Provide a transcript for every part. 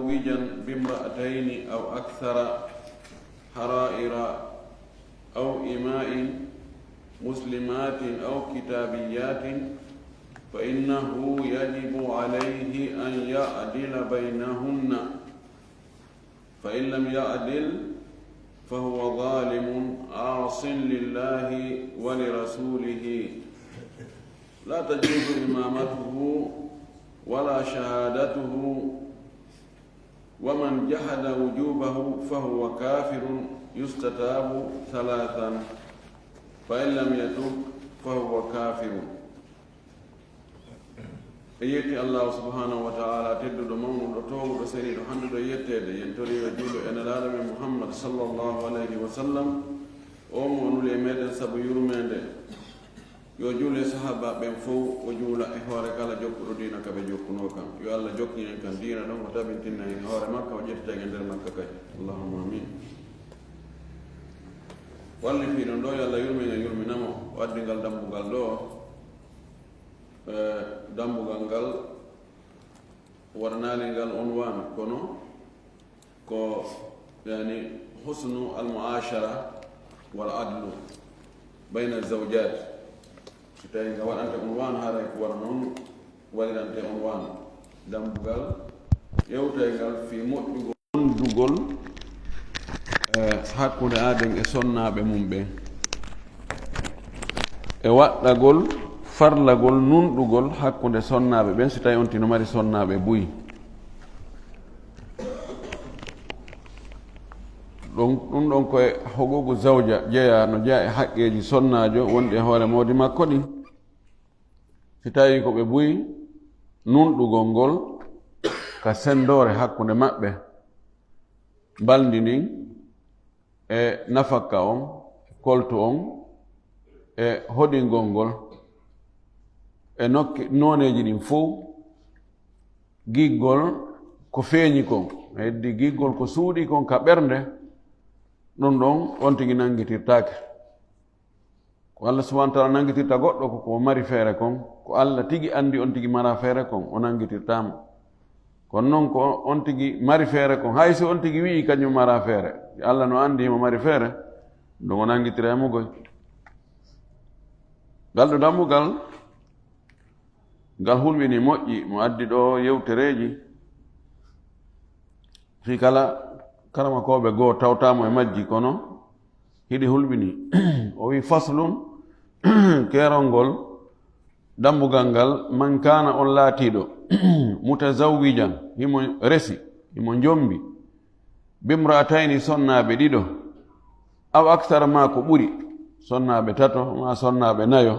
متزوجا بامرأتين أو أكثر حرائر أو إماء مسلمات أو كتابيات فإنه يجب عليه أن يعدل بينهن، فإن لم يعدل فهو ظالم عاص لله ولرسوله، لا تجوز إمامته ولا شهادته، ومن جحد وجوبه فهو كافر يستتاب 3، فإن لم يتب فهو كافر. يتي الله سبحانه وتعالى تدد مون رتوه رسيد حمد يتد ينتري وجود أن العالم محمد صلى الله عليه وسلم أمون لمدن سب يرمند يجول صحابة بن فو وجول إخوارك على جوكر دينك بجوكنوكا يو الله جوكني كان دينا دون وتابن تنا إخوار مكة وجدت عند مكة كي اللهم آمين. واللي في دون يالله يرمي نمو وادنقل دمو قال له dambugal ngal warnali ngal unwan kono ko yani husnu al muashara wal adlu bayna zawjat, tawi nga waɗanta unwan haray ko wara noon waɗirante unwan dambugal yewtaygal fi moƴƴugol wondugol hakkude aden e sonnaɓe mum ɓe e waɗɗagol farlagol nunɗugol hakkunde sonnaɓe ɓen so tawi on tino mari sonnaɓe buyi. ɗum ɗon koye hogogo zawja jeeya no jeeya e haqqeji sonnajo wonɗi e hoore mawdi makko ɗi, si tawi koɓe buyi nunɗugol ngol ka sendore hakkunde maɓɓe baldi ndin e nafakka on koltu on e hoɗingol ngol e noneji ɗin fof, giggol ko feeñi kon heddi giggol ko suuɗi kon ka ɓernde, ɗum ɗon on tigi nangitirtake. ko Allah subhanahu wa ta'ala nangitirta goɗɗo ko mari feere kon, ko Allah tigi andi on tigi mara feere kon o nangitirtama. kono noon ko on tigi mari feere kon hay so on tigi wi'i kañum mara feere, Allah no andi himo mari feere, ɗum o nangitiremo goy. ngal ɗo dammugal ngal hulwini moƴƴi mo addi ɗo yewtereji fi kala makoɓe goo tawtamo e majji, kono hiɗi hulɓini o wi faslun kerol ngol dambugal ngal man kana on laatiɗo mutazawwijan himo resi himo jombi bimra'atayni sonnaɓe ɗiɗo aw akthara ma ko ɓuri sonnaɓe tato ma sonnaɓe nayo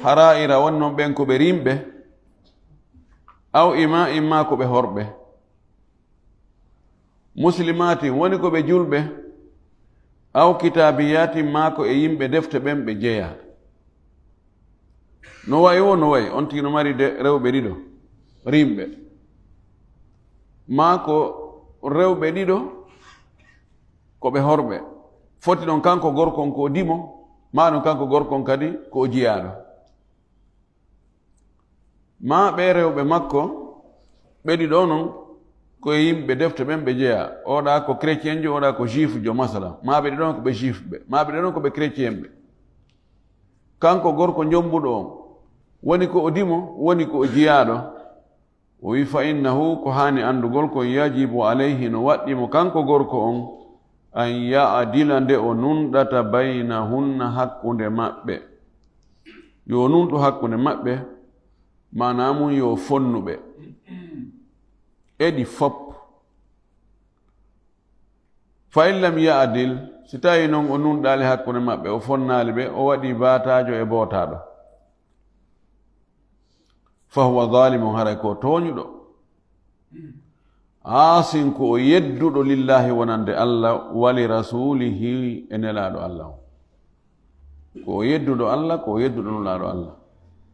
hara'ira wonnon ɓen ko ɓe rimɓe aw ima imma ko ɓe horɓe muslimati woni ko ɓe julɓe aw kitabiyati ma ko e yimɓe defte ɓen ɓe jeeya. no wayi on tigi no mari rewɓe ɗiɗo rimɓe ma ko rewɓe ɗiɗo ko ɓe horɓe, foti ɗon kanko gorkon ko dimo ma ɗon kanko gorkon kadi ko jiyaɗo, ma ɓe rewɓe makko ɓeɗi ɗo noon koye yimɓe defte ɓen ɓe jeeya, oɗa ko chrétien jo oɗa ko juif jo masala, ma ɓeɗi ɗon ko ɓe juif ɓe ma ɓeɗi ɗon ko ɓe chrétien ɓe, kanko gorko jombuɗo on woni ko o dimo woni ko o jiyaɗo. o wi fa innahu ko hani andugol ko yajibu alayhi no waɗɗimo kanko gorko on an ya'dila nde o nunɗata baynahunna hakkunde maɓɓe, yo nunɗo hakkunde maɓɓe manamum yo fonnuɓe eɗi fop. fa in lam ya'dil, si tawi noon o nunɗali hakkunde maɓɓe o fonnali ɓe o waɗi batajo e botaɗo, fa huwa zalimun, haray ko toñuɗo, aasin ko o yedduɗo lillahi wonande Allah wali rasulihi e nelaɗo Allah, ko o yedduɗo Allah ko o yedduɗo nelaɗo Allah,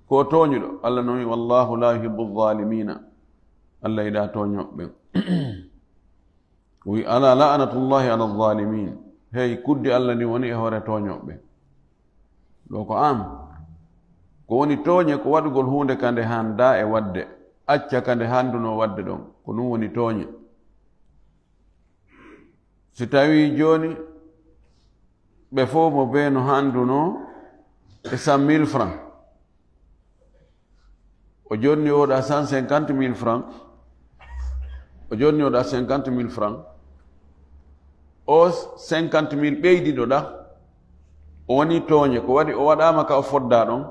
ko toñuɗo. Allah noon wallahu la yuhibbu zalimina, Allah yiɗa toñoɓɓe. wi ala la'natullahi ala zalimin, hey kudde Allah ni woni e hoore toñoɓɓe. ɗo ko am ko woni tooñe ko waɗugol hunde kande handa e wadde acca kande handuno wadde ɗon ko ɗum woni tooñe. Si tawi joni ɓe fof mo be no handuno e 100 000 francs, o jonni oɗa 150 000 francs, o jonni oɗa 50 000 francs, o 50 000 ɓeydiɗoɗa o woni tooñe. Ko waɗi o waɗama ka o fodda ɗon,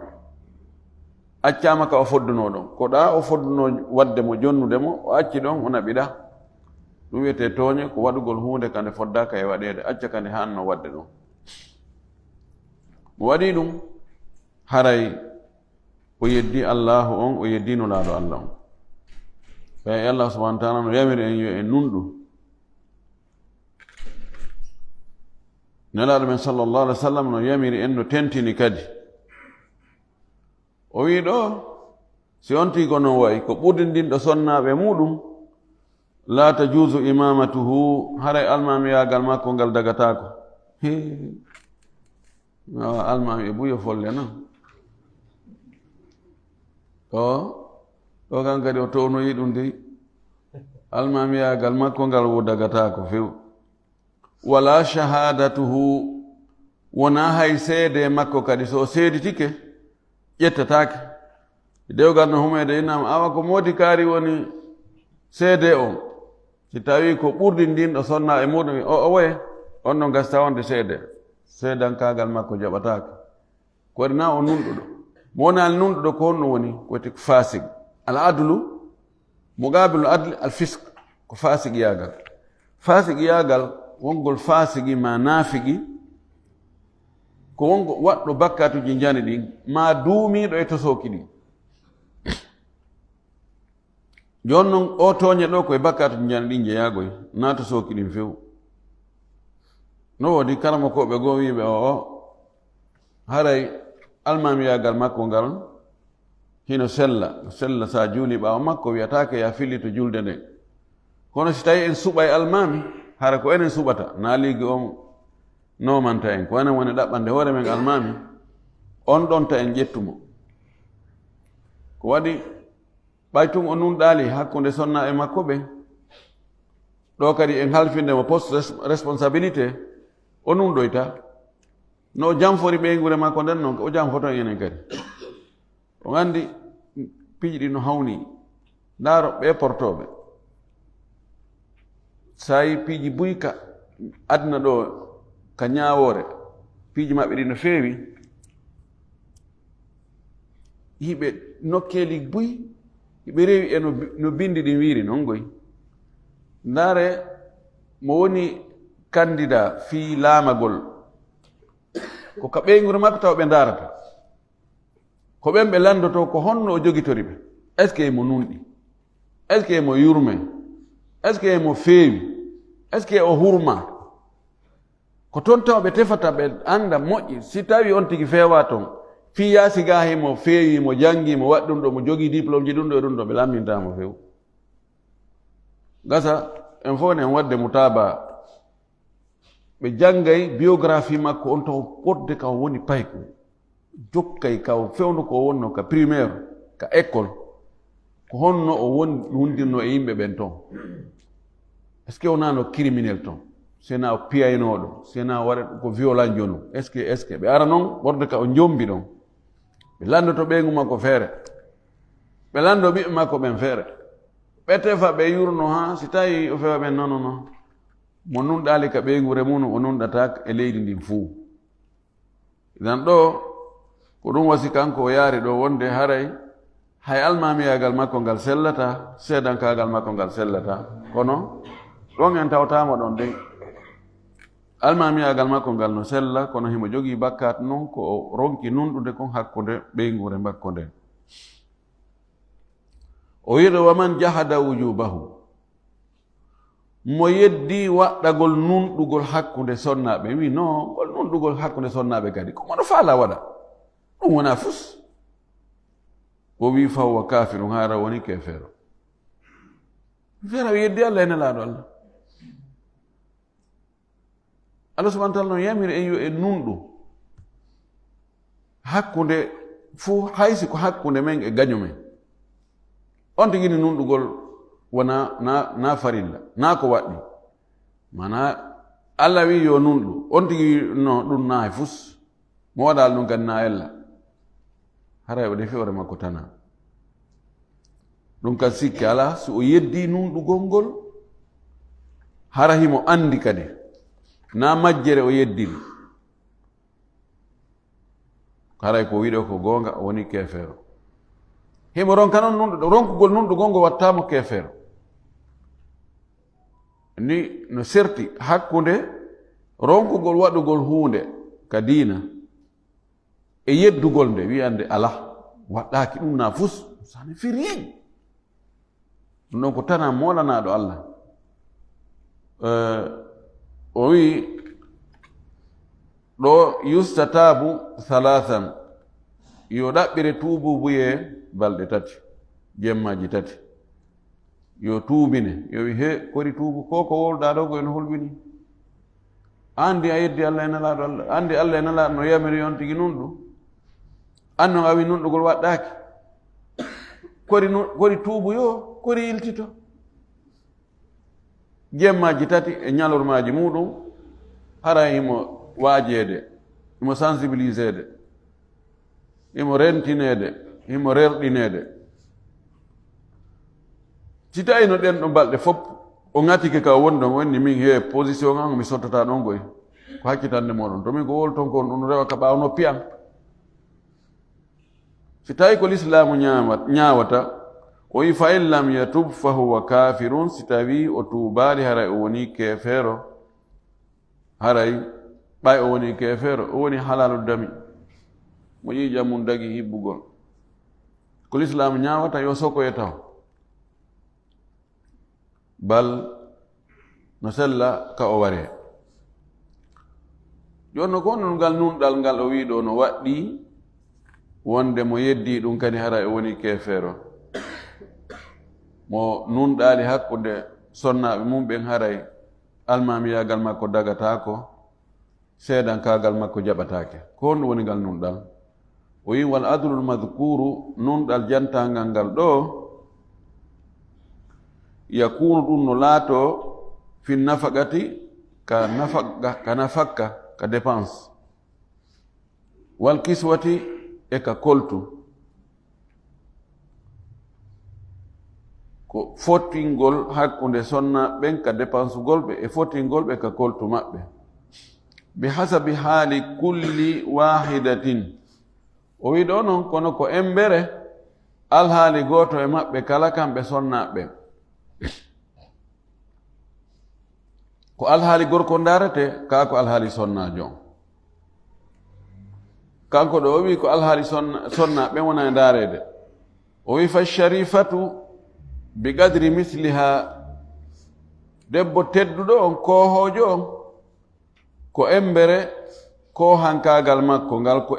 accama ka o fodduno ɗon, ko ɗa o fodduno wadde mo jonnudemo o acci ɗon o naɓiɗa. ɗum wiyete tooñe ko waɗugol hunde kande foddaka e waɗede, acca kande hanno wadde ɗum. mo waɗi ɗum haray o yeddi allahu on, o yeddino laaɗo allah on. ɓay allah subahana wa taala no yamiri en yo en nunɗu. nelaɗo men sallllahu alih wa sallam no yamiri en no tentini kadi. o wi ɗo si on tii ko non wayi ko ɓurdindinɗo sonnaɓe muɗum la tajuzu imamatuhu, haray almamiyagal makko ngal dagatako. almami e buyo folle noon ɗo kan kadi o townoyi ɗum dey, almamiyagal makko ngal wo dagatako few. wala shahadatuhu, wona hay seede makko kadi so seeditike ƴettatake. dewgal no humede innama awa ko modi kaari woni seede on. si tawi ko ɓurdi ndinɗo sonna e muɗum o woye on no gasta wonde seede, seedankagal makko jaɓatake. ko waɗi na o nunɗuɗo. mo wonali nunɗuɗo ko honno woni koti fasig. al adlu muqabilu adli al fisq, ko fasig yagal. fasig yagal wongol fasigi ma naafigi ko wongo waɗɗo bakkatuji jani ɗin ma duumiɗo e tosoki ɗin. jon noon o tooñe ɗo koye bakkatuji jani ɗin jeeyagoy na tosoki ɗin few. no wodi kalama koɓe goo wiɓe o haray almamiyagal makko ngal hino sella sa juuli ɓawa makko wiyatake ya filli to julde nden. kono si tawi en suɓa e almami hara ko enen suɓata na ligi on nomanta en, ko enen woni ɗaɓɓande hoore men almami on ɗonta en ƴettumo. ko waɗi ɓaytum o nunɗali hakkude sonna e makko ɓe ɗo kadi en halfindemo poste responsabilité o nunɗoyta no janfori ɓeygure makko nden noon o janfoton enen kadi. o gandi piiji ɗi no hawni, ndaaro ɓe portoɓe sayi piiji buyka aduna ɗo ka ñawore piiji maɓɓe ɗi no feewi, hiɓe nokkeli buy hiɓe rewi e no bindi ɗin wiiri noon goy. ndaare mo woni candidat fii laamagol ko ka ɓeygure maɓɓe taw ɓe ndaarata, ko ɓen ɓe landoto ko honno o jogitori ɓe. est ce que emo nunɗi, est ce que emo yurme, est ce que emo feewi, est ce que o hurma. ko toon taw ɓe tefata ɓe anda moƴƴi. si tawi on tigi feewa toon fii yaasi ga himo feewi, mo jangi, mo waɗi ɗum ɗo, mo jogii diplôme ji ɗum ɗo e ɗum ɗo, ɓe lammintamo few. gasa en fof ne en wadde mutaba ɓe janggay biographie makko on taw ɓurde ka woni payko, jokkay ka fewndu ko wonno ka primaire ka école, ko honno o wondirno e yimɓe ɓen toon. est ce que wonano criminel toon, sena o piyaynoɗo, sena waɗa ko violent jonu, est ce que ɓe ara noon ɓorde ka o jombi ɗon, ɓe landoto ɓeygu makko feere, ɓe lando ɓiɓɓe makko ɓen feere, ɓe tefa ɓe yurno ha si tawi o fewa ɓen noon mo nunɗali ka ɓeygure mum o nunɗata e leydi ndin fuu. idan ɗo ko ɗum wasi kanko o yaari ɗo wonde haray hay almamiyagal makko ngal sellata, seedankagal makko ngal sellata, kono ɗon en tawtamo ɗon de almamiyagal makko ngal no sella, kono himo jogii bakkat noon ko o ronki nunɗude kon hakkude ɓeygure makko nden. o yiɗo waman jahada wujubahu, mo yeddi waɗɗagol nunɗugol hakkude sonnaɓe. wi non gol nunɗugol hakkude sonnaɓe kadi ko mono faala waɗa ɗum wona fus. o wi fawwa kafirum, hara woni kefeero. fera o yeddi allah ene laaɗo allah. allah subahana taala no yamiri en yo en nunɗu hakkude fuu, haysi ko hakkude men e gaño men. on tigi nunɗugol wona na farilla na ko waɗɗi mana Allah wi yo nunɗu on tigi no ɗum na fus mo waɗal ɗum kadi na ella haray o defi hoore makko tana ɗum kadi sikki ala so o yeddi nunɗugol ngol hara himo andi kadi na majjere o yeddiri haray ko wiɗo ko gonga o woni kefeero himo ronka noon nunɗuɗo ronkugol nunɗugol ngo wattamo kefeero ni no serti hakkunde ronkugol waɗugol hunde ka diina e yeddugol nde wiyande ala waɗɗaki ɗum na fus sane firi ɗum ɗon ko tana molanaɗo Allah o wi ɗo yustatabu halathan yo ɗaɓɓire tuububuye balɗe tati jemmaji tati yo tuubine yo wi he kori tuubu ko wolɗa ɗo ko ene holɓini andi a yeddi Allah e nelaɗo Allah andi Allah e nelaɗo no yamiri on tigi nunɗu anno a wi nunɗugol waɗɗaki kori tuubu yo kori iltito jemmaji tati e ñalormaji muɗum hara imo waajede imo sensibilisede imo rentinede imo rerɗinede si tawi no ɗen ɗo balɗe fof o ŋatike ka woni ɗon wonni min he position an mi sottata ɗon koye ko hakkitande moɗon to min ko wolton kon ɗum rewa ka ɓaaw noppi an si tawi ko l'islamu ñawata o wi fa in lam yatub fa huwa kafirun si tawi o tuubali haray o woni kefeero haray ɓay o woni kefeero o woni halalu dami mo ƴiƴam mum dagi hibbugol ko l'islamu ñawata yo sokoye taw bal no sella ka o ware jonno ko non ngal nunɗal ngal o wi ɗo no waɗɗi wonde mo yeddi ɗum kadi haray o woni kefeero mo nunɗali hakkude sonnaɓe mum ɓen haray almamiyagal makko dagatako seedankagal makko jaɓatake ko honɗum woni ngal nunɗal o wi wal adlul madkuru nunɗal jantangal ngal ɗo yakunu ɗum no laato fi nafaqati ka nafakka ka dépense wal kiswati e ka koltu ko fottingol hakkunde sonna ɓen ka dépense gol ɓe e fottingol ɓe ka koltu maɓɓe bi hasabi haali kulli wahidatin o wi ɗo noon kono ko embere alhaali gooto e maɓɓe kala kamɓe sonnaɓe ko alhaali gorko ndarete kaa ko alhaali sonnajo kanko ɗo o wi ko alhaali sonnaɓe wona e ndarede o wi fa sharifatu bi qadri misliha debbo tedduɗo on kohojo on ko embere ko hankagal makko ngal ko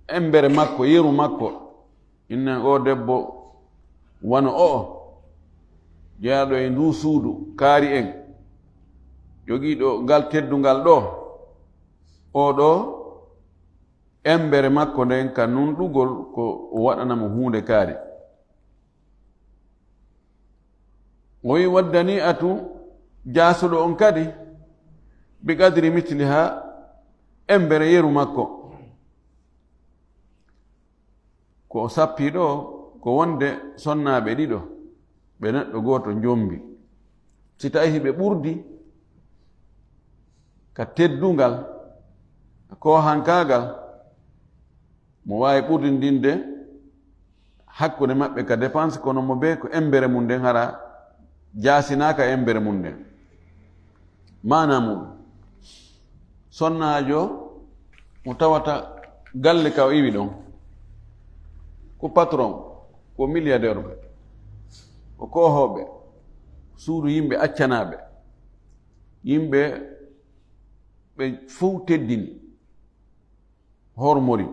embere makko yeru makko innen o debbo wano o jeyaɗo e ndu suudu kaari en jogiiɗo ngal teddungal ɗo o ɗo embere makko nden ka nunɗugol ko waɗanamo huunde kaari o wi waddani atu jaasuɗo on kadi bi qadri mitliha embere yeru makko ko o sappi ɗo ko wonde sonnaɓe ɗiɗo ɓe neɗɗo gooto jombi si tawi hiɓe ɓurdi ka teddungal ko hankagal mo wawi ɓurdindinde hakkude maɓɓe ka dépense kono mo be ko embere mum nden hara jaasinaka embere mum nden mana muɗum sonnajo mo tawata galle ka o iwi ɗon ko patron ko milliardaire ɓe ko kohoɓe suudu yimɓe accanaɓe yimɓe ɓe fof teddini hormori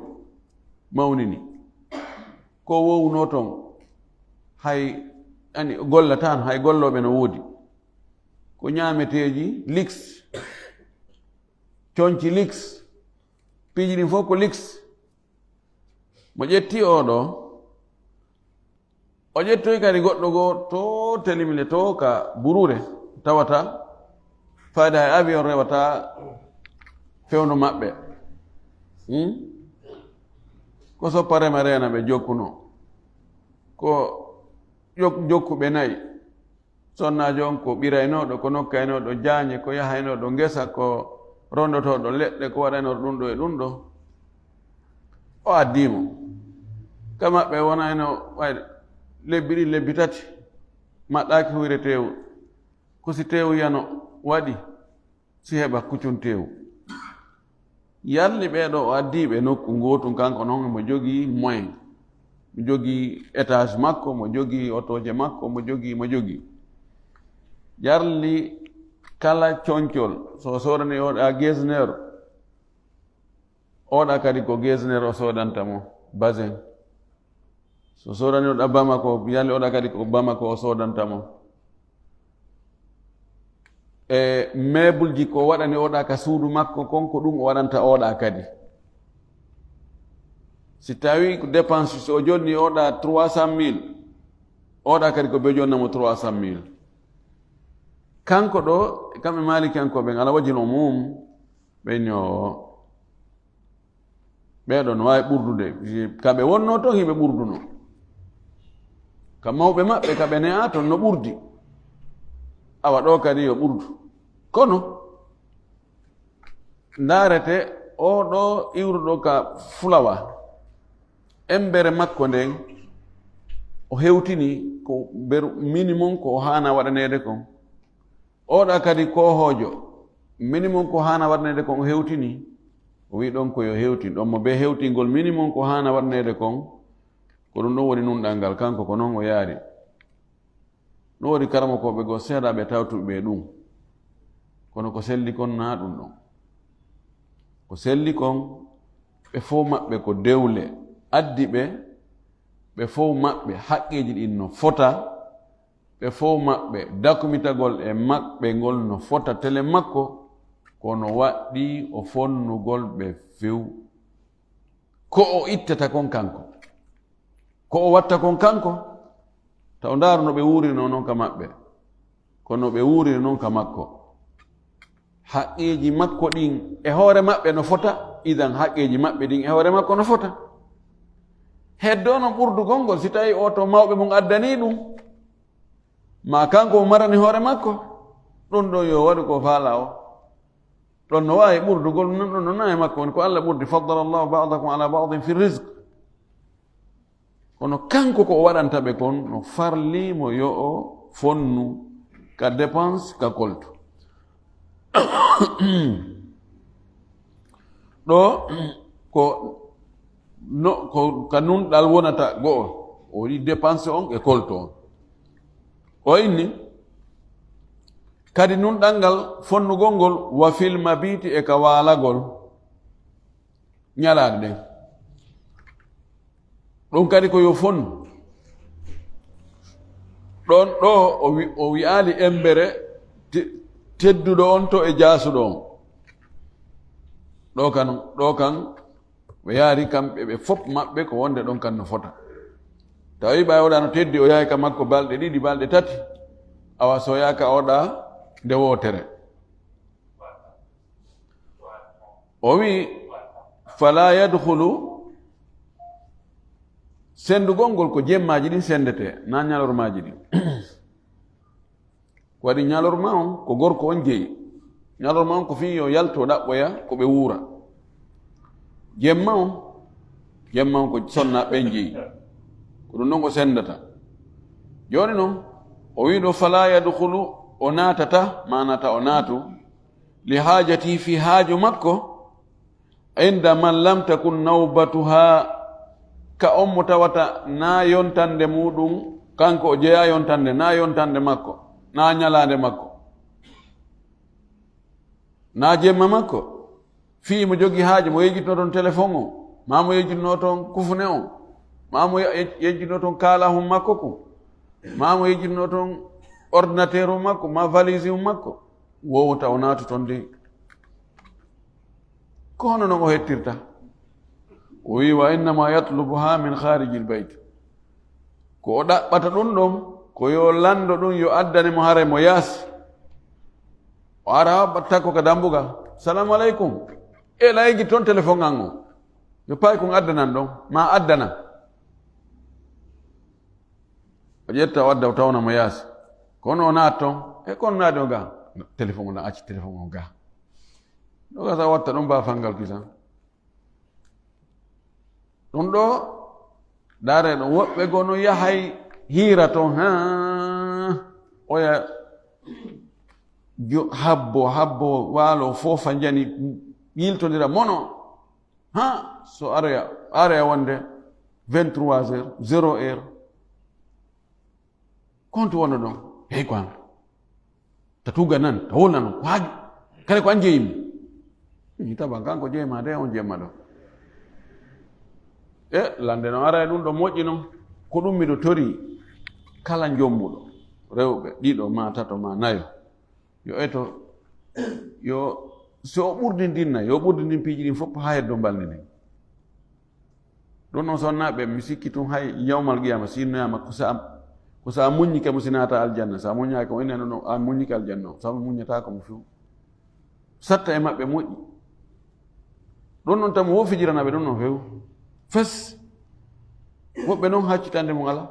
mawnini ko wowno toon hay ani gollatan hay golloɓe no woodi ko ñaameteji lix coñci lix piiji ɗin fof ko lix mo ƴetti oɗo o ƴettoyi kadi goɗɗo goo to telimile to ka burure tawata fayda hay avion rewata fewndo maɓɓe ko sopparema rena ɓe jokkuno ko jokkuɓe nayi sonnajo on ko ɓiraynoɗo ko nokkaynoɗo jaañe ko yahaynoɗo ngesa ko rondotoɗo leɗɗe ko waɗaynoɗo ɗum ɗo e ɗum ɗo o addimo ka maɓɓe wonayno way lebbi ɗi lebbi tati maɗɗaki huyre tewu ko si tewu yano waɗi si heɓa kuccun tewu yalli ɓeɗo o addiɓe nokku gotum kanko noon mo jogii moyen mo jogii étage makko mo jogii otoje makko mo jogii yarli kala coñcol so sodani oɗa gesneur oɗa kadi ko gesneur o sodantamo basin so sodani oɗa Bamako yalli oɗa kadi ko Bamako o sodantamo e meuble ji ko waɗani oɗa ka suudu makko konko ɗum o waɗanta oɗa kadi si tawi ko dépense so o jonni oɗa 300 000 oɗa kadi ko ɓe jonnamo 300 000 kanko ɗo kamɓe malikankoɓe ala wajino mum ɓeño ɓeɗo no wawi ɓurdude kamɓe wonno toon hiɓe ɓurduno ka mawɓe maɓɓe kaɓe ne'a toon no ɓurdi awa ɗo kadi yo ɓurdu kono ndarete oɗo iwruɗo ka fulawa embere makko nden o hewtini ko minimum ko hana waɗanede kon oɗa kadi kohojo minimum ko hana waɗanede kon o hewtini o wi ɗon koyo hewtin ɗon mo be hewtingol minimum ko hana waɗanede kon ko ɗum ɗon woni nunɗal ngal kanko ko noon o yaari ɗum woni karamakoɓe goo seeɗaɓe tawtuɓe ɗum kono ko selli kon na ɗum ɗon ko selli kon ɓe fof maɓɓe ko dewle addi ɓe fof maɓɓe haqqeji ɗin no fota ɓe fof maɓɓe dakumitagol e maɓɓe ngol no fota tele makko kono waɗɗi o fonnugol ɓe few ko o ittata kon kanko ko o watta kon kanko taw ndaaru no ɓe wuurino noon ka maɓɓe kono ɓe wuurini noon ka makko haqqeji makko ɗin e hoore maɓɓe no fota idan haqqeji maɓɓe ɗin e hoore makko no fota heddo no ɓurdugol ngol si tawi o to mawɓe mum addani ɗum ma kanko mo marani hoore makko ɗon ɗo yo waɗi ko faala o ɗon no wawi ɓurdugol ɗon no nayi makko woni ko Allah ɓurdi faddala llahu ba'dakum ala ba'din fi rizq kono kanko ko o waɗanta ɓe kon no farlimo yo o fonnu ka dépense ka kolto ɗo ko ka nunɗal wonata go'o o waɗi dépense on e kolto on o inni kadi nunɗal ngal fonnugol ngol wa fil mabiti e ka waalagol ñalaade ɗen ɗum kadi ko yo fonnu ɗon ɗo o wi'aali embere tedduɗo on to e jaasuɗo on ɗo kan ɓe yaari kamɓe ɓe fof maɓɓe ko wonde ɗon kan no fota tawi ɓawoɗa no teddi o yahay ka makko balɗe ɗiɗi balɗe tati awa so yaka oɗa nde wotere o wi fala yadkhulu sendugol ngol ko jemmaji ɗin sendete na ñalormaji ɗin ko waɗi ñalorma on ko gorko on jeeyi ñalorma on ko fi yo yalto ɗaɓɓoya ko ɓe wuura jemma on ko sonna ɓen jeeyi ko ɗum noon ko sendata joni noon o wiɗo fala yadkhulu o natata manata o naatu li hajati fi haaju makko inda man lam takun nawbatuha ka on mo tawata na yontande muɗum kanko o jeeya yontande na yontande makko na ñalande makko na jemma makko fii mo jogi haaje mo yejjitno toon téléphone o ma mo yejjitno toon kufune o ma mo yejjitno toon kaalahum makko ko ma mo yejjitno toon ordinateur um makko ma valise um makko wowta o naatu toon de ko hono noon o hettirta o wi wa innama yatlubuha min khariji l bayt ko o ɗaɓɓata ɗum ɗon ko yo lando ɗum yo addane mo hare mo yaasi o ara haɓɓatta ko ka dambuga salamu aleykum e laygi toon téléphone an o yo paayi kon addanan ɗon ma addana o ƴetta o adda o tawna mo yaasi kono o naat toon e kono naade o ga téléphone o na acci téléphone o ga ɗo gasa watta ɗum bafalngal kisan ɗum ɗo daare ɗo woɓɓe gono yahay hiira toon oya habbo waalo foofa jani yiltodira mono so aroya wonde 23 heures 0 heure konto wonno ɗon hey ko an ta tuga nan ta wolna non ko haagi kala ko an jeeyimi taba kanko jeeyma de on jemma ɗo lande no ara e ɗum ɗo moƴƴi noon ko ɗum miɗo tori kala jommuɗo rewɓe ɗiɗo ma tato ma nayo yo eto yo so o ɓurdindinna yo ɓurdindin piiji ɗin fof ha heddo balɗe ɗen ɗum noon sonnaɓe mi sikki tun hay yawmal qiyama sinnoyama ko sa muññike mo sinata aljanna sa muññaki o inneno ɗo a muññike aljanna o sa muññatako mo few satta e maɓɓe moƴƴi ɗum noon tan mo wofijiranaɓe ɗum no few fes woɓɓe noon haccitande mo ala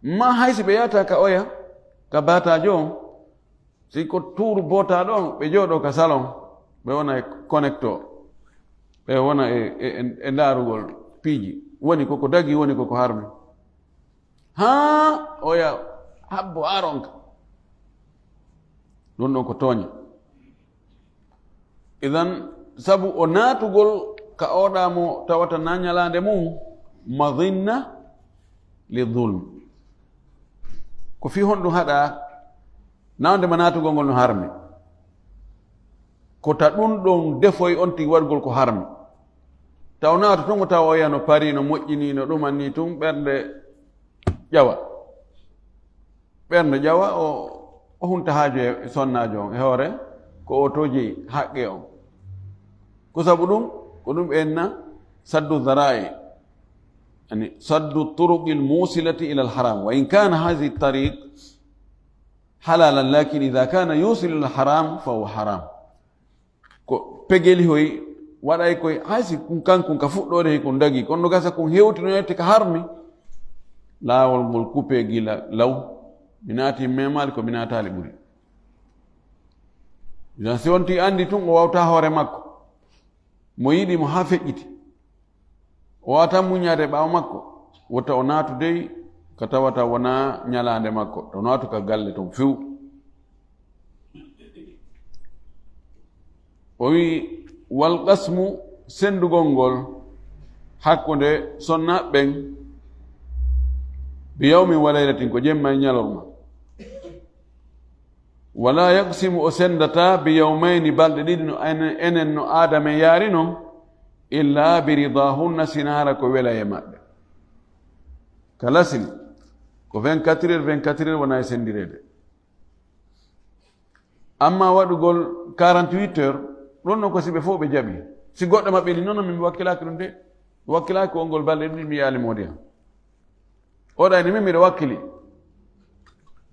ma haysi ɓe yata ka oya ka batajo on si ko tuuru bota ɗon ɓe jooɗo ka salon ɓe wona e connecteur ɓe wona e ndaarugol piiji woni koko dagi woni koko harmi oya habbo aronka ɗum ɗon ko tooña idan sabu o naatugol ka oɗamo tawata na ñalande mum madinna li dulm ko fi honɗum haɗa nawdema natugol ngol no harmi ko ta ɗum ɗon defoy on tigi waɗgol ko harmi taw naata tun ko taw o yano pari no moƴƴini no ɗuman ni tun ɓernde ƴawa o hunta haaju e sonnajo on e hoore ko o toji haqqe on ko sabu ɗum ko ɗum ɓenna saddu dharai yani saddu turuqi lmusilati ila alharam wa in kana hadihi tariq halalan lakin ida kana yusilu lharam fa huwa haram ko pegeli hoy waɗay koye haysi kankun ka fuɗɗode he kon dagi kono gasa kon hewtinoyte ka harmi laawol ngol coupe gila law mi naati memali ko mi naatali ɓuri jan si wonti andi tun o wawta hoore makko mo yiɗi mo ha feƴƴiti o wawata muñade ɓaawo makko wotta o naatu dey ka tawata wona ñalande makko to naatu ka galle ton few o wi wal qasmu sendugol ngol hakkunde sonna ɓen bi yawmin wa laylatin ko jemma e ñalorma wala yaqsimu o sendata bi yawmayni balɗe ɗiɗi no enen no adama yaari noon illa bi ridahunna sinara ko wela e maɓɓe kalasil ko 24 heures wona e sendirede amma waɗugol 48 heures ɗon noon ko si ɓe fof ɓe jaɓi si goɗɗo maɓɓe ni noon min wakkilaki ɗum de wakkilaki on ngol balɗe ɗiɗi mi yaali modi han oɗa ni min miɗo wakkili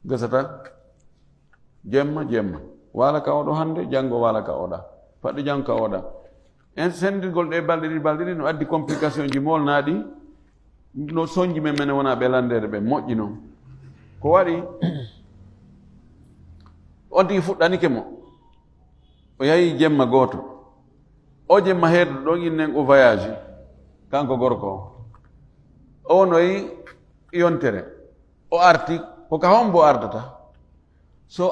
gasata jemma wala ka oɗo hande janggo wala ka oɗa faɗɗi janggo ka oɗa en sendirgol ɗe balɗe ɗiɗi no addi complication ji molnaɗi no soñji men mene wona ɓe landede ɓe moƴƴi noon ko waɗi on tigi fuɗɗanike mo o yahi jemma gooto o jemma heerdo ɗon innen o voyage kanko gorko o wonoyi yontere o arti ko ka hombo ardata so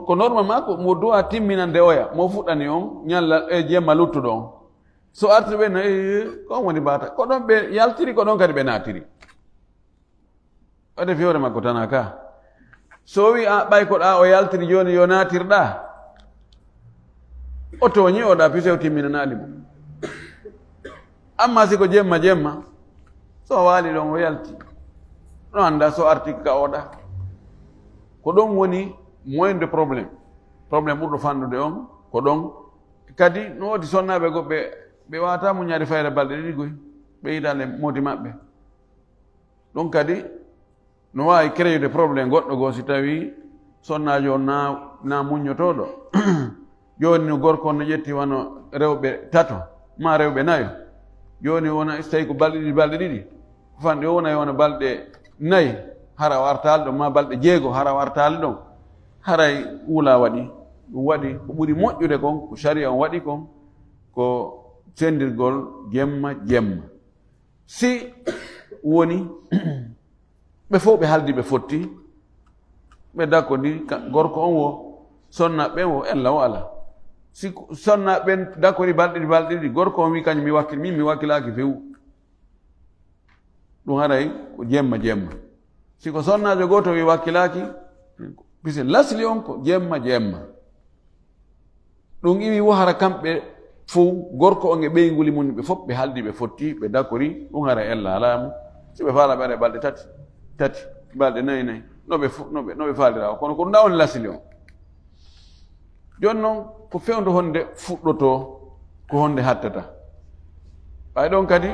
ko normal mako mo duwa timminande oya mo fuɗɗani on ñalla e jemma luttuɗo on so arti ɓe nayi kon woni bata ko ɗon ɓe yaltiri ko ɗon kadi ɓe natiri ode fewre makko tana ka so wi a ɓay koɗa o yaltiri joni yo natirɗa o toñi oɗa pisew timminanaɗi mo amma siko jemma so waali ɗon o yalti no anda so arti ka oɗa ko ɗon woni moyen de probléme ɓurɗo fannude on ko ɗon kadi no wodi sonnaɓe goɓɓe ɓe wawata muñade fayre balɗe ɗiɗi goy ɓe yiɗale modi maɓɓe ɗum kadi no wawi créude probléme goɗɗo goo si tawi sonnajo na muñotoɗo joni no gorko on no ƴetti wano rewɓe tato ma rewɓe nayo joni wona so tawi ko balɗe ɗiɗi fanɗe o wona balɗe nayyi hara wartali ɗon ma balɗe 6 hara wartali ɗon haray uula waɗi ɗum waɗi ko ɓuri moƴƴude kon ko sharia on waɗi kon ko sendirgol jemma si woni ɓe fof ɓe haldi ɓe fotti ɓe dakkodi gorko on wo sonnaɓe ɓen wo ella o ala si sonnaɓe ɓen dakkodi balɗe ɗiɗi gorko on wi kañum mi wakkilaki fewu ɗum haray ko jemma si ko sonnajo goto wi wakkilaki pisi lasli on ko jemma ɗum iwi wo hara kamɓe fo gorko on e ɓeyguli mum ɓe fof ɓe haldi ɓe fotti ɓe dakkori ɗum hara ella alamu si ɓe faala ɓe ara balɗe tati balɗe nayi no ɓe faalirawa kono ko ɗum ɗa on lasli on joni noon ko fewde honde fuɗɗoto ko honde hattata ɓay ɗon kadi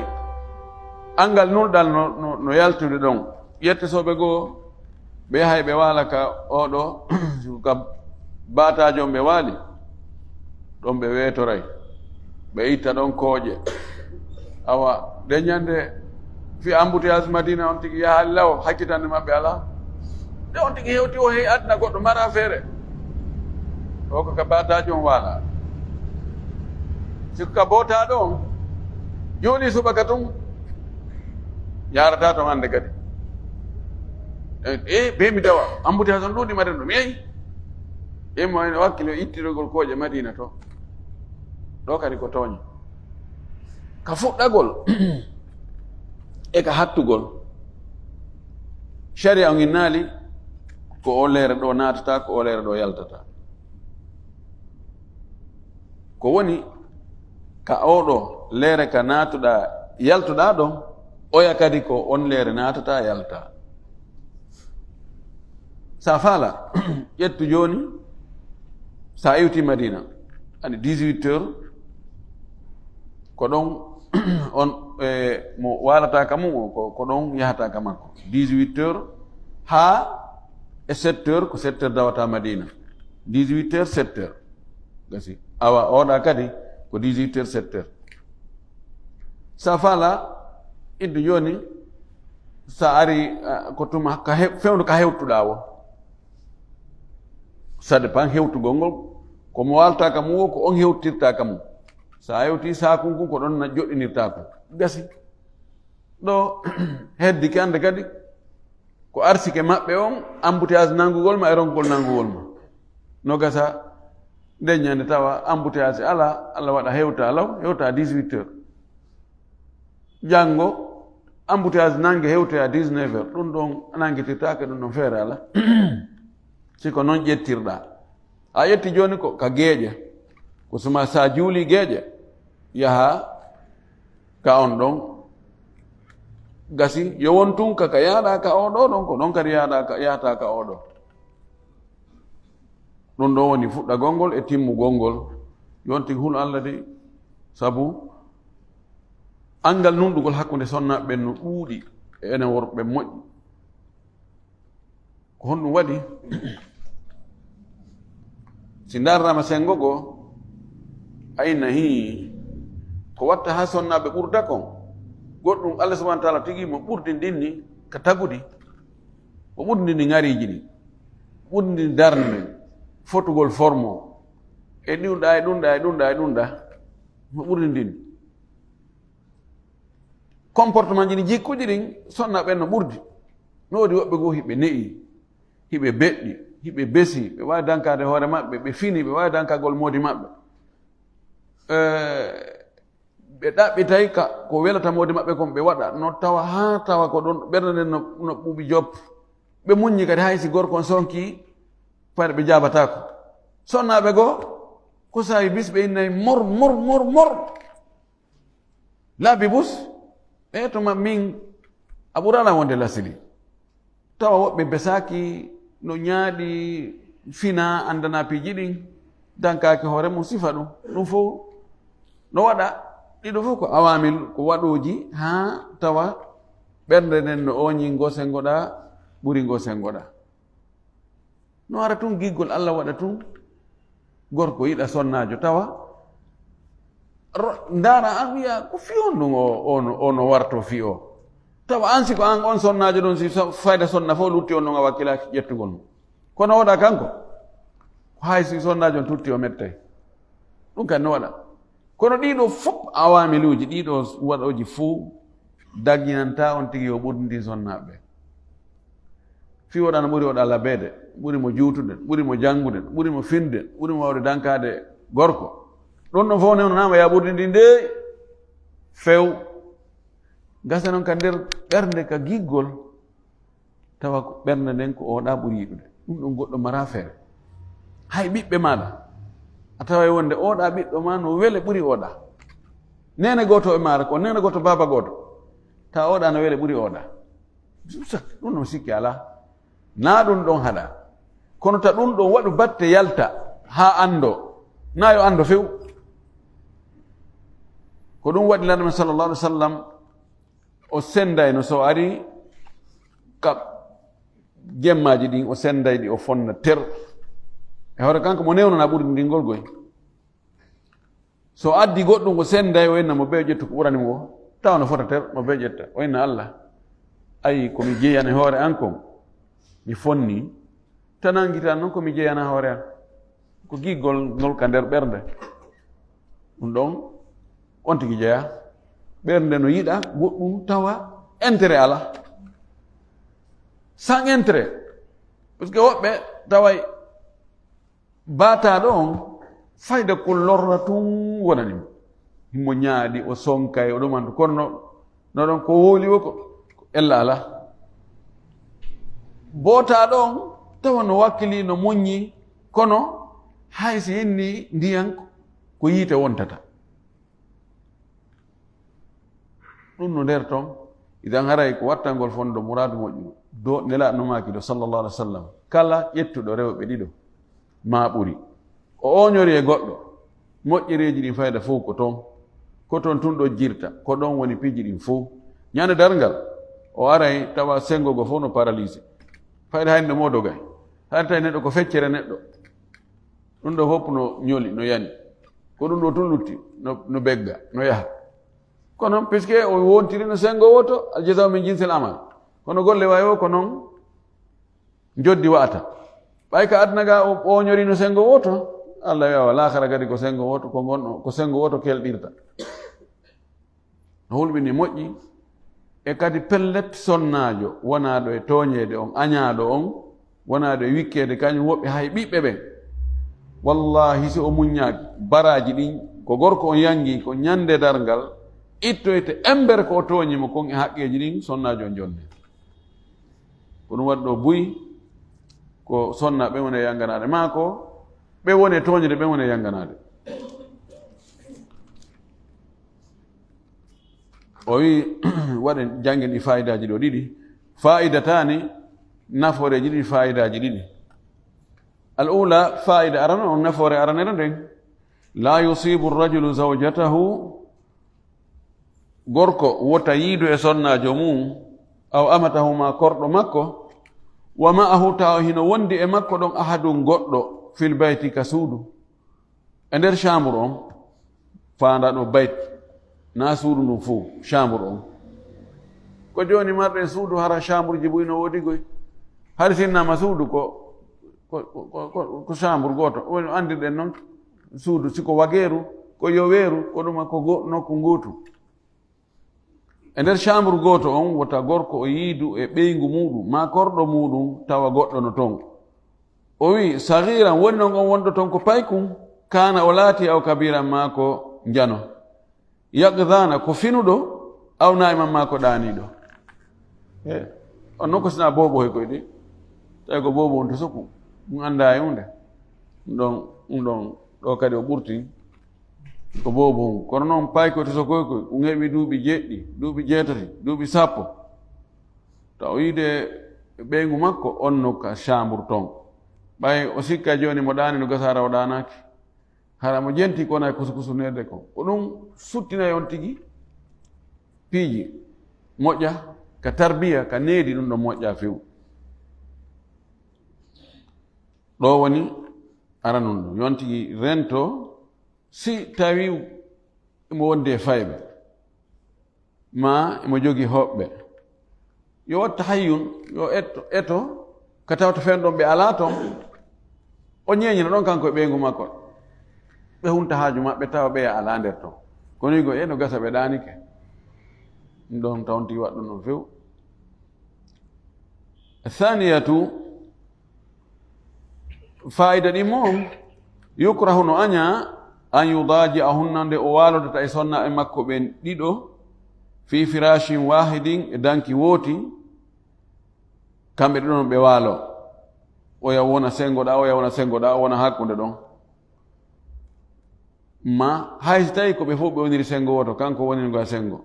angal nulɗal no yaltude ɗon yettesoɓe goo ɓe yahay ɓe waala ka oɗo ka batajo on ɓe waali ɗon ɓe weetoray ɓe itta ɗon kooƴe awa nde ñande fi embouteillage Madina on tigi yaha law hakkitande maɓɓe ala nde on tigi hewti o hey adna goɗɗo mara feere o ko ka batajo on waala sikko ka botaɗo on jooɗi subaka tun yarata ton hande kadi be mi dawa embouteillage on ɗuuɗi maden ɗum yeyi immo ene wakkile ittirogol kooƴe Madina to ɗo kadi ko tooña ka fuɗɗagol e ka hattugol sharia on innaali ko o leere ɗo naatata ko o leere ɗo yaltata ko woni ka oɗo leere ka naatuɗa yaltuɗa ɗon oya kadi ko on leere naatata yalta sa faala ƴettu joni sa iwti Madina ani 18 heures ko ɗon on mo walata ka mum ko ɗon yahata ka makko 18 heures ha e 7 heures ko 7 heures dawata Madina 18 heures 7 heures gasi awa oɗa kadi ko 18 heures 7 heures sa faala iddu joni sa ari ko tuma fewnu ka hewtuɗa o ça dépend hewtugol ngol komo walta ka mum o ko on hewtirta ka mum sa hewti sakun kun ko ɗon joɗɗinirta ko gasi ɗo heddi ke ande kadi ko arsike maɓɓe on embouteillage nangugol ma e ronkugol nangugol ma no gasa nde ñande tawa embouteillage ala Allah waɗa hewta 18 heures janngo embouteillage nangue hewtoya 19 heures ɗum ɗon nanguitirtake ɗum ɗon feere ala siko noon ƴettirɗa a ƴetti joni ko ka geeƴe ko suma sa juuli geeƴe yaha ka on ɗon gasi yo won tun ka yaaɗa ka oɗo ɗon ko ɗon kadi yahata ka oɗo ɗum ɗon woni fuɗɗagol ngol e timmugol ngol yonti hul Allah de sabu angal nunɗugol hakkude sonnaɓe ɓen no ɗuuɗi e enen worɓe moƴƴi ko honɗum waɗi si darrama sengo go ayna hi ko watta ha sonnaɓe ɓurda kon goɗɗum Allah subhanahu wa ta'ala tigi mo ɓurdindinni ka tagudi o ɓurdindini ŋariji ɗi ɓurdindini darnde fotugol forme e ɗumɗa mo ɓurdindini comportement ji ɗi jikkuji ɗin sonnaɓe no ɓurdi no wodi woɓɓe goo hiɓe ne'i hiɓe beɗɗi hiɓe besi ɓe wawi dankade hoore maɓɓe ɓe fini ɓe wawi dankagol moodi maɓɓe ɓe ɗaɓɓitay ko welata moodi maɓɓe kon ɓe waɗa no tawa ha tawa ko ɗon ɓernde nden no ɓuuɓi joppa ɓe muññi kadi hay si gorko on sonki paɗe ɓe jabatako sonnaɓe goo ko sawi bis ɓe innayi mor laabi bus e toma min a ɓurana wonde lasili tawa woɓɓe besaki no ñaaɗi fina andana piiji ɗin dankaki hoore mum sifa ɗum fof no waɗa ɗiɗo fof ko awamil ko waɗoji ha tawa ɓernde nden no oñi gosengoɗa ɓuri gosengoɗa. No ara tun giggol Allah waɗa tun gorko yiɗa sonnajo tawa ndara an wiya ko fi on ɗum ono warto fi o tawa an siko an on sonnajo ɗon si fayda sonna fof lutti on ɗon a wakkilaki ƴettugol mum kono oɗa kanko hay si sonnajo on tutti o mettay ɗum kadi no waɗa kono ɗiɗo fof awamiluji ɗiɗo waɗoji fuu dagginanta on tigi o ɓurdi sonnaɓe fi woɗano ɓuri oɗa labede ɓuri mo juutude ɓuri mo janngude ɓuri mo finde ɓuri mo wawde dankade gorko ɗon ɗon fof nenonama ya ɓurdi ndi nde few gasa noon ka nder ɓernde ka giggol tawa ko ɓernde nden ko oɗa ɓuri yiɗude ɗum ɗon goɗɗo mara feere hay ɓiɓɓe maɗa a tawa wonde oɗa ɓiɗɗo ma no wele ɓuri oɗa nene goto e maara ko nene goto baba goto tawa oɗa no wele ɓuri oɗa ɗum ɗon sikki ala na ɗum ɗon haɗa kono ta ɗum ɗon waɗu batte yalta ha ando na yo ando few ko ɗum waɗi lanɗo men sallllahu alih w sallam o sendayno so ari ka gemmaji ɗin o senday ɗi o fonna ter e hoore kanko mo newnana ɓurdi ndingol goy so addi goɗɗum o senday o inna mo be ƴettu ko ɓuranimo o tawa no fota ter mo be ƴetta o inna Allah ayi komi jeeyana hoore an kon mi fonni tananguitan noon komi jeeyana hoore an ko giggol ngol ka nder ɓernde ɗum ɗon on tigi jeeya ɓernde no yiɗa goɗɗum tawa intérêt ala sans intérêt par ce que woɓɓe taway bataɗo on fayda ko lorra tun wonanimo himo ñaaɗi o sonkay o ɗumanto kono no ɗon ko wooli o ko ella ala bootaɗo on tawa no wakkili no moññi kono hay si yenni ndiyan ko yiite wontata ɗum no nder toon idan haray ko wattangol fondo mouradu moƴƴu do nelaɗo makiɗo sallllahu alih wa sallam kala ƴettuɗo rewɓe ɗiɗo ma ɓuri o oñori e goɗɗo moƴƴereji ɗin fayda fof ko toon tun ɗo jirta ko ɗon woni piji ɗin fof ñande dargal o aray tawa sengogo fof no paralysé fayda hayno mo dogay hayde tawi neɗɗo ko feccere neɗɗo ɗum ɗo fof no ñoli no yani ko ɗum ɗo tun lutti no begga no yaha kono puisque o wontiri no sengo woto aljazau min jinsel amal kono golle wawi o ko noon joddi wa'ata ɓay ka aduna ga o ɓoñori no sengo woto Allah wiyawa lahara kadi ko sengo woto ko gonɗo ko sengo woto kelɗirta no hulɓini moƴƴi e kadi pellet sonnajo wonaɗo e toñede on añaɗo on wonaɗo e wikkede kañum woɓɓe hay ɓiɓɓe ɓen wallahi si o muññaki baraji ɗin ko gorko on yangi ko ñande dargal ittoyte embere ko o tooñimo kon e haqqeji ɗin sonnajo on jonde ko ɗum waɗi ɗo buyi ko sonna ɓe woni e yanganade maako ɓe woni e tooñde ɓe woni e yanganade o wi waɗen janggen ɗi fayidaji ɗo ɗiɗi fayidatani naforeji ɗiɗi fayidaji ɗiɗi al ula fayida arano on nafore aranere nden la yusibu rajulu zawjatahu gorko wota yiidu e sonnajo mum aw amatahu ma korɗo makko wa ma'ahu taw hino wondi e makko ɗon ahadun goɗɗo fil bayti ka suudu e nder chambre on faanda ɗo bayt na suudu ndum fuu chambre on ko joni marɗen suudu hara chambre ji ɓuyno woodi goy har sinnama suudu ko chambre goto woni andirɗen noon suudu siko wageeru ko yoweeru ko ɗuma ko nokku nguutu e nder chambre goto on wota gorko o yiidu e ɓeygu muɗum ma korɗo muɗum tawa goɗɗo no toon o wi sahiran woni noon on wonɗo toon ko paykum kana o laati aw kabiran ma ko njano yaqdana ko finuɗo aw naiman ma ko ɗaniɗo e on noon ko sina bobo he koye ɗi tawi ko bobo on to sokku ɗum anda e hunde ɗum ɗon ɗo kadi o ɓurti ko bobo hum kono noon payko to sokoy koy ɗum heeɓi duuɓi jeɗɗi duuɓi jeetati duuɓi sappo taw yiide ɓeygu makko on nokka chambre toon ɓay o sikka joni mo ɗani no gasara o ɗanaki hara mo jenti ko wona kusukusurnede ko ɗum suttinayi on tigi piiji moƴƴa ka tarbiya ka needi ɗum ɗo moƴƴa few ɗo woni aranun ɗo yonti rento si tawi imo wonde fayɓe ma imo jogi hoɓɓe yo watta hayyun yo eto ka tawta fen ɗon ɓe ala toon o ñeeñina ɗon kanko e ɓeygu makko ɓe hunta haaju maɓɓe tawa ɓe ala nder toon kono yigo no gasa ɓe ɗanike ɗum ɗon tawnti waɗɗum ɗon few thaniyatu fa'ida ɗi moom yukrahu no aña an yudaji ahunna nde o walodata e sonna e makko ɓen ɗiɗo fi firashin wahidin e danki wooti kamɓe ɗiɗo no ɓe waalo oya wona sengoɗa oya wona sengoɗa o wona hakkunde ɗon ma haysi tawi ko ɓe fof ɓe woniri sengo woto kanko woni ngo sengo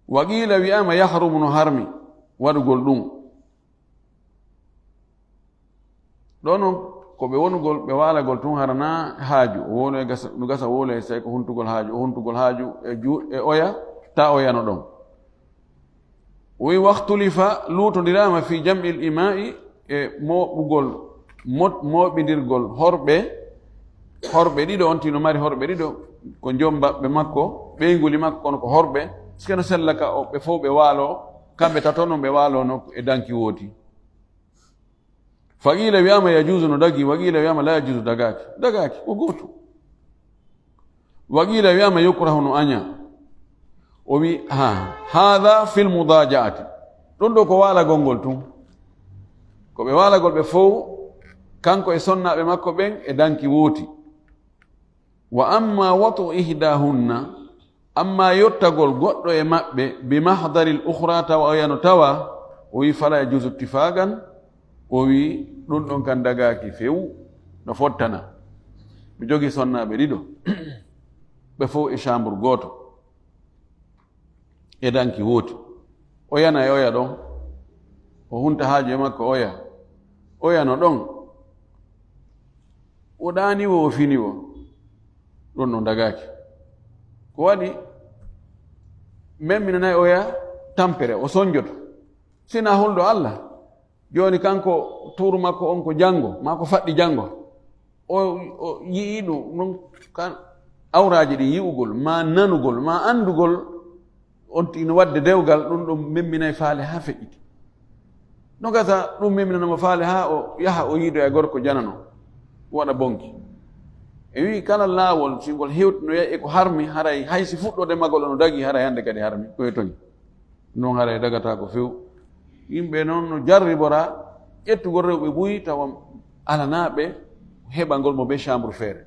wa qila wiyama yahrumu no harmi waɗugol ɗum ɗo noon ko ɓe wonugol ɓe waalagol tun harana haaju o wono e no gasa wolo e so tawi ko huntugol haaju e oya ta oyano ɗon wi wahtulifa luutodirama fi jam'i l imai e moɓugol moɓidirgol horɓe ɗiɗo on tino mari horɓe ɗiɗo ko jombaɓe makko ɓeyguli makko kono ko horɓe sikeno sella ka ɓe fof ɓe waalo kamɓe tato noon ɓe waalono e danki wooti fa qila wiyama yajuzu no dagi wa qila wiyama la yajuzu dagaki ko gootu wa qila wiyama yukrahu no aña o wi hada fil mudajaati ɗum ɗo ko waalagol ngol tun ko ɓe waalagol ɓe fof kanko e sonnaɓe makko ɓen e danki wooti wa amma watu ihdahunna amma yottagol goɗɗo e maɓɓe bi mahdari l ukhra tawa o yano tawa o wi fala yajuzu ittifagan o wi ɗum ɗon kan dagaki few no fottana ɓe jogi sonnaɓe ɗiɗo ɓe fof e chambre gooto e danki wooti o yana e oya ɗon o hunta haaju e makko oya no ɗon o ɗaniwo o finiwo ɗum ɗon dagaki ko waɗi memminanayi oya tampere o soñjoto sina hulɗo Allah joni kanko turu makko on ko janngo ma ko faɗɗi janngo o yii ɗum ɗum kan awraji ɗi yi'ugol ma nanugol ma andugol on tino wadde dewgal ɗum ɗum memminayi faale ha feƴƴiti no gasa ɗum memminanamo faale ha o yaha o yiido e gorko janano waɗa bonki e wi kala laawol singol hewtinoya e ko harmi haray haysi fuɗɗode magol ono dagi haray hannde kadi harmi koye toñi noon haray dagata ko few yimɓe noon no jarribora ƴettugol rewɓe ɓuyi tawa alanaɓe heɓangol mo ɓe chambre feere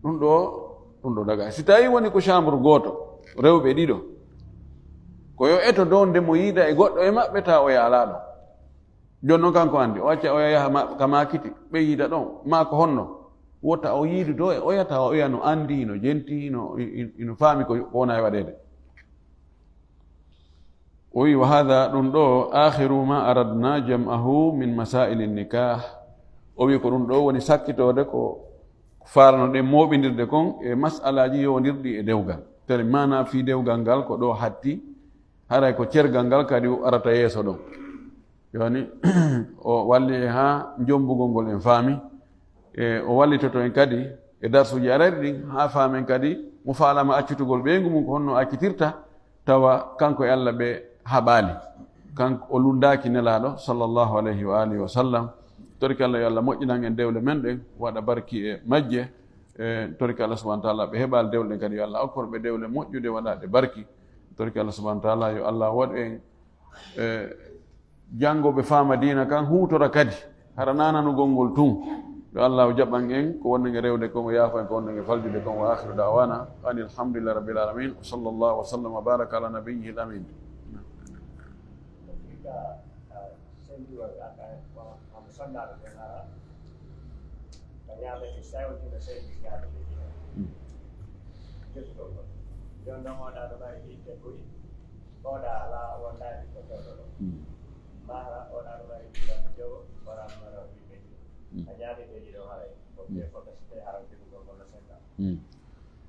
ɗum ɗo daga si tawi woni ko chambre gooto rewɓe ɗiɗo ko yo eto dow nde mo yiida e goɗɗo e maɓɓe ta o yaalaɗo joni noon kanko andi o acca oya yaha ka makiti ɓe yiida ɗon ma ko honno wotta o yiidu dow e oya tawa oya no andi no jenti ino faami ko wona e waɗede o wi wa hada ɗum ɗo akhiru ma aradna jam'ahu min masaili nikah o wi ko ɗum ɗo woni sakkitode ko faranoɗen moɓidirde kon e masalaji yowdirɗi e dewgal tere mana fi dewgal ngal ko ɗo hatti haray ko cergal ngal kadi arata yeeso ɗon joni o walli ha jombugol ngol en faami e o wallitoto en kadi e darsuji arari ɗin ha faamen kadi mo faalama accitugol ɓeygu mum ko honno accitirta tawa kanko e Allah ɓe haɓaali kanko o lundaki nelaɗo sallllahu alayhi wa alihi wa sallam torki Allah yo Allah moƴƴinan en dewle men ɗen waɗa barki e majje e torki Allah subahana taala ɓe heɓali dewle ɗen kadi yo Allah okkorɓe dewle moƴƴude waɗaɗe barki torki Allah subahana taala yo Allah waɗu en janngoɓe faama diina kan hutora kadi hara nananugol ngol tun yo Allah o jaɓan en ko wonnange rewde kon o yaafa en ko wonnange faljude kon wa akhiru dawana ani alhamdulillah rabbil alamin wa sallallahu wa sallam wa baraka ala nabiyyihi al amin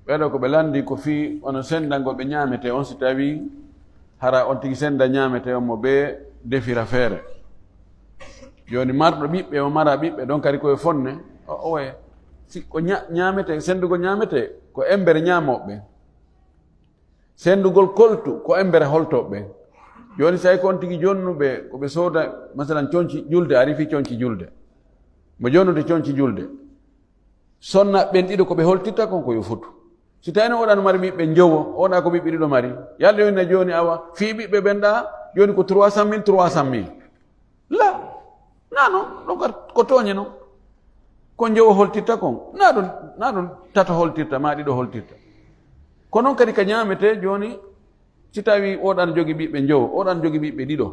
ɓeɗo ko ɓe landi ko fi ono sendangol ɓe ñamete on si tawi hara on tigi senda ñamete mo be defira feere joni marɗo ɓiɓɓe o mara ɓiɓɓe ɗon kadi koye fonne o waye si ko ñamete sendugo ñamete ko embere ñamoɓe sendugol koltu ko embere holtoɓe joni so tawi ko on tigi jonnuɓe koɓe sooda masalan conci julde ari fi conci julde mo jonnude conci julde sonna ɓen ɗiɗo koɓe holtitta kon ko yo futu si tawino oɗano mari ɓiɓɓe jowo oɗa ko ɓiɓɓe ɗiɗo mari yalde yonne joni awa fi ɓiɓɓe ɓenɗa joni ko 300 000 la na non ɗon ko toñe noon ko jowo holtitta kon na ɗum tato holtirta ma ɗiɗo holtirta ko noon kadi ka ñamete joni si tawi oɗan jogi ɓiɓɓe jowo oɗan jogi ɓiɓɓe ɗiɗo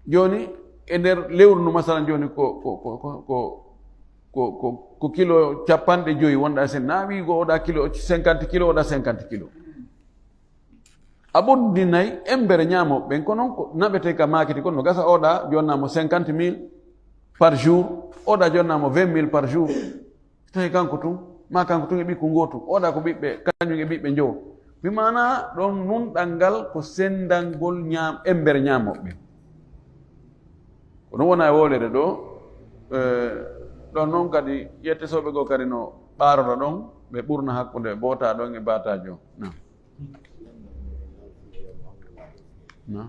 joni e nder lewru ndu masalan joni ko kilo 50 wonɗa sen na wigo oɗa kilo 50 kilo oɗa 50 kilo a ɓoddinayi embere ñamoɓe ɓen ko noon ko naɓete ka makiti kon no gasa oɗa jonnamo 50 000 par jour oɗa jonnamo 20 000 par jour tawi kanko tun ma kanko tun e ɓikku gotu oɗa ko ɓiɓɓe kañum e ɓiɓɓe jowo mi mana ɗon nunɗal ngal ko sendangol embere ñamoɓe ko ɗum wona e wolere ɗo ɗon noon kadi yettesoɓe goo kadi no ɓaroɗa ɗon ɓe ɓurna hakkude boota ɗon e batajo na na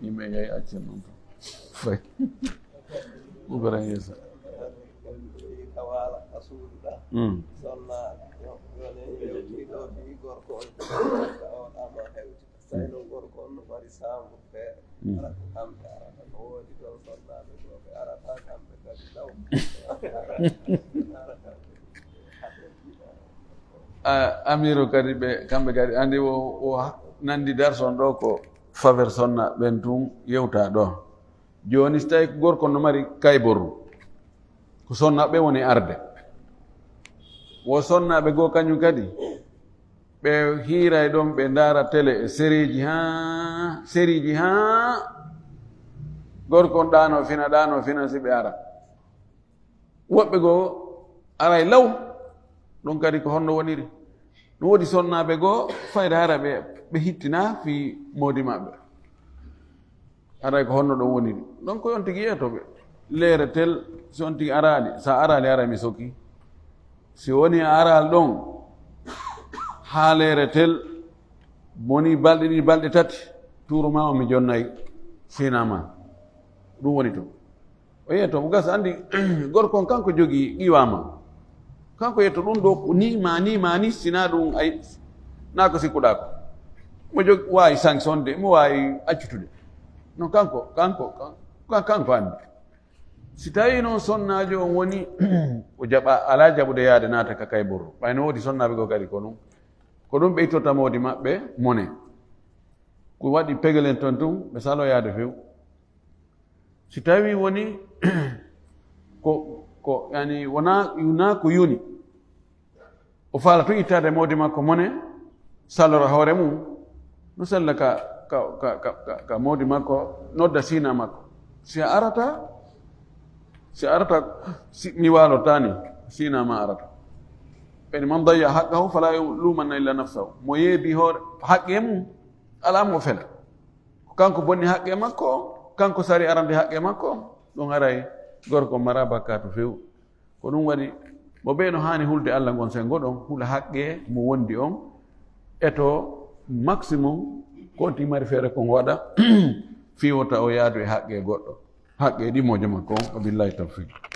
yimɓe yeeyi accen noon to fay ugaran yesa amiru kadi ɓe kamɓe kadi andi o nandi darson ɗo ko faveur sonna ɓen tun yewta ɗo joni so tawi gorko no mari kayboru ko sonnaɓe woni arde wo sonnaɓe goo kañum kadi ɓe hiiray ɗon ɓe ndaara télé e sériji ha gorko ɗano fina si ɓe ara woɓɓe goo aray law ɗum kadi ko honno woniri ɗum woodi sonnaɓe goo fayde hara ɓe hittina fi moodi maɓɓe aray ko honno ɗon woniri donc on tigi yeytoɓe leere tel si on tigi arali sa arali ara mi soki si woni aral ɗon ha leere tel woni balɗe ɗiɗi balɗe tati turuma o mi jonnayi finama ɗum woni to o yeyto mo gasa andi gorkon kanko jogii qiwama kanko yetto ɗum ɗo ni sina ɗum ay na ko sikkuɗa ko mo jogi wawi sanctionde mo wawi accutude non kanko andi si tawi noon sonnajo on woni o jaɓa ala jaɓude yaade naata ka kayborro ɓayno woodi sonnaɓe goo kadi ko ɗum ɓe ittota modi maɓɓe mone ko waɗi pegelen ton tun ɓe salo yaade few si tawi woni ko yani wona ko yuni o faala tun ittade modi makko mone salora hoore mum no sella ka modi makko nodda sina makko si arata mi walotani sina ma arata ɓeni man dayya haqqahu fala lumanna illa nafsahu mo yeebi hoore haqqe mum ala mo fela ko kanko bonni haqqe makko kanko sari arande haqqe makko ɗum aray gorko mara bakkatu few ko ɗum waɗi mo ɓe no hani hulde Allah gon sengo ɗon hula haqqe mo wondi on eto maximum konti mari feere kon waɗa fiwota o yaadu e haqqe goɗɗo haqqe ɗimojo makko on wabillahi tawfiq